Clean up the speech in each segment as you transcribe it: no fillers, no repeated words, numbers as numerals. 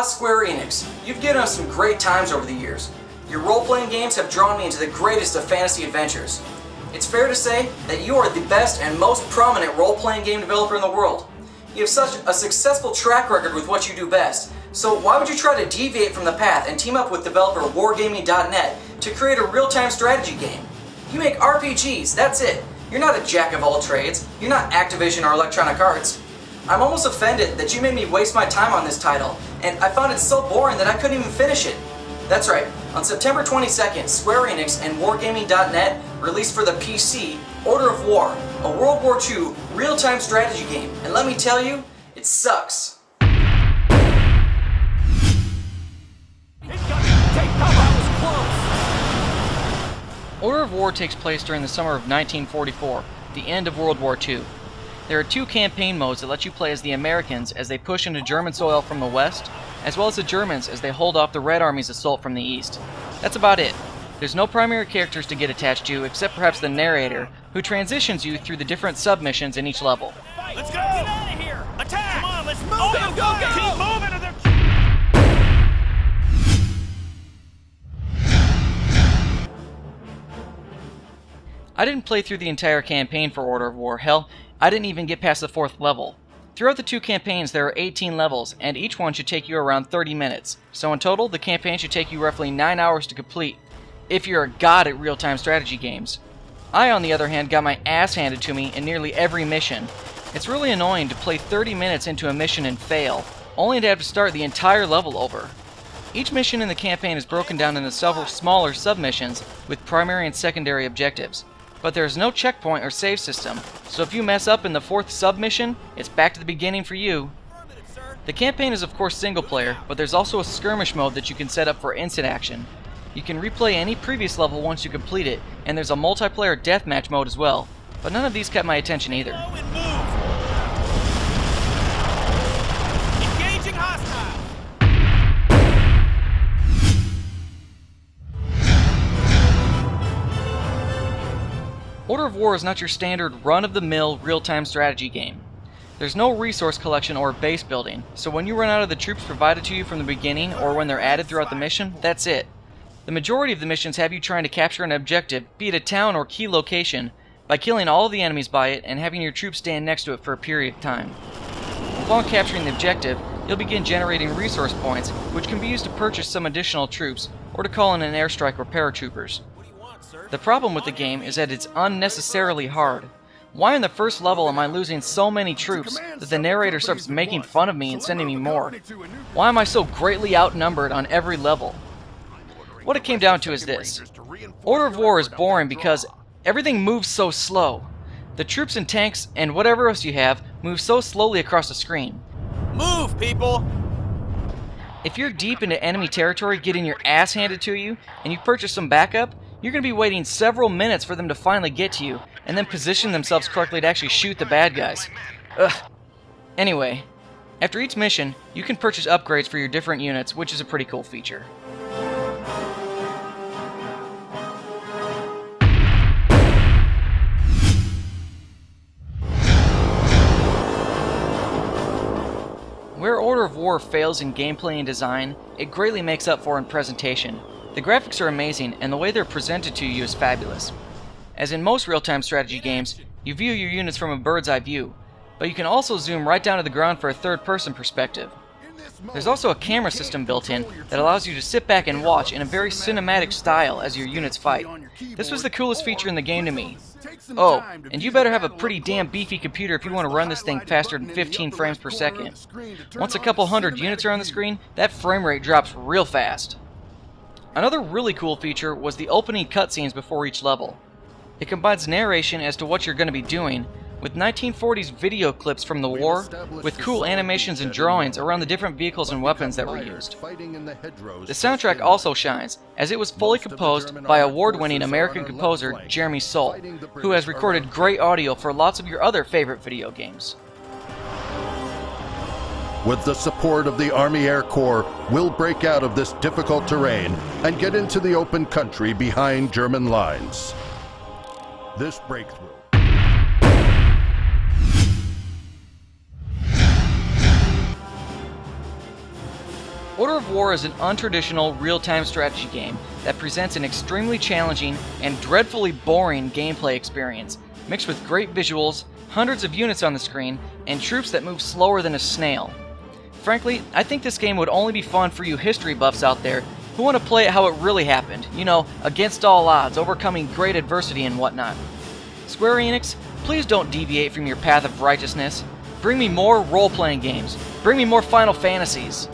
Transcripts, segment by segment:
Square Enix, you've given us some great times over the years. Your role-playing games have drawn me into the greatest of fantasy adventures. It's fair to say that you are the best and most prominent role-playing game developer in the world. You have such a successful track record with what you do best, so why would you try to deviate from the path and team up with developer Wargaming.net to create a real-time strategy game? You make RPGs, that's it. You're not a jack of all trades. You're not Activision or Electronic Arts. I'm almost offended that you made me waste my time on this title, and I found it so boring that I couldn't even finish it. That's right, on September 22nd, Square Enix and Wargaming.net released for the PC Order of War, a World War II real-time strategy game, and let me tell you, it sucks. Order of War takes place during the summer of 1944, the end of World War II. There are two campaign modes that let you play as the Americans as they push into German soil from the west, as well as the Germans as they hold off the Red Army's assault from the east. That's about it. There's no primary characters to get attached to except perhaps the narrator, who transitions you through the different submissions in each level. Let's go! Get out of here! Attack! Come on, let's move! Go! Keep moving or they're... I didn't play through the entire campaign for Order of War. Hell, I didn't even get past the 4th level. Throughout the two campaigns there are 18 levels, and each one should take you around 30 minutes. So in total, the campaign should take you roughly 9 hours to complete, if you're a god at real-time strategy games. I, on the other hand, got my ass handed to me in nearly every mission. It's really annoying to play 30 minutes into a mission and fail, only to have to start the entire level over. Each mission in the campaign is broken down into several smaller submissions with primary and secondary objectives. But there is no checkpoint or save system, so if you mess up in the 4th submission, it's back to the beginning for you. The campaign is of course single player, but there's also a skirmish mode that you can set up for instant action. You can replay any previous level once you complete it, and there's a multiplayer deathmatch mode as well, but none of these kept my attention either. Engaging hostile! Order of War is not your standard run-of-the-mill real-time strategy game. There's no resource collection or base building, so when you run out of the troops provided to you from the beginning or when they're added throughout the mission, that's it. The majority of the missions have you trying to capture an objective, be it a town or key location, by killing all of the enemies by it and having your troops stand next to it for a period of time. Upon capturing the objective, you'll begin generating resource points, which can be used to purchase some additional troops or to call in an airstrike or paratroopers. The problem with the game is that it's unnecessarily hard. Why in the first level am I losing so many troops that the narrator starts making fun of me and sending me more? Why am I so greatly outnumbered on every level? What it came down to is this. Order of War is boring because everything moves so slow. The troops and tanks and whatever else you have move so slowly across the screen. Move, people! If you're deep into enemy territory getting your ass handed to you and you purchase some backup, you're going to be waiting several minutes for them to finally get to you, and then position themselves correctly to actually shoot the bad guys. Ugh. Anyway, after each mission, you can purchase upgrades for your different units, which is a pretty cool feature. Where Order of War fails in gameplay and design, it greatly makes up for in presentation. The graphics are amazing, and the way they're presented to you is fabulous. As in most real-time strategy games, you view your units from a bird's eye view, but you can also zoom right down to the ground for a third-person perspective. There's also a camera system built in that allows you to sit back and watch in a very cinematic style as your units fight. This was the coolest feature in the game to me. Oh, and you better have a pretty damn beefy computer if you want to run this thing faster than 15 frames per second. Once a couple hundred units are on the screen, that frame rate drops real fast. Another really cool feature was the opening cutscenes before each level. It combines narration as to what you're going to be doing, with 1940s video clips from the war, with cool animations and drawings around the different vehicles and weapons that were used. The soundtrack also shines, as it was fully composed by award-winning American composer Jeremy Soule, who has recorded great audio for lots of your other favorite video games. With the support of the Army Air Corps, we'll break out of this difficult terrain and get into the open country behind German lines. This breakthrough. Order of War is an untraditional real-time strategy game that presents an extremely challenging and dreadfully boring gameplay experience, mixed with great visuals, hundreds of units on the screen, and troops that move slower than a snail. Frankly, I think this game would only be fun for you history buffs out there who want to play it how it really happened, you know, against all odds, overcoming great adversity and whatnot. Square Enix, please don't deviate from your path of righteousness. Bring me more role-playing games. Bring me more Final Fantasies.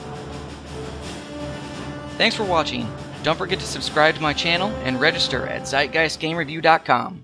Thanks for watching. Don't forget to subscribe to my channel and register at ZeitgeistGameReview.com.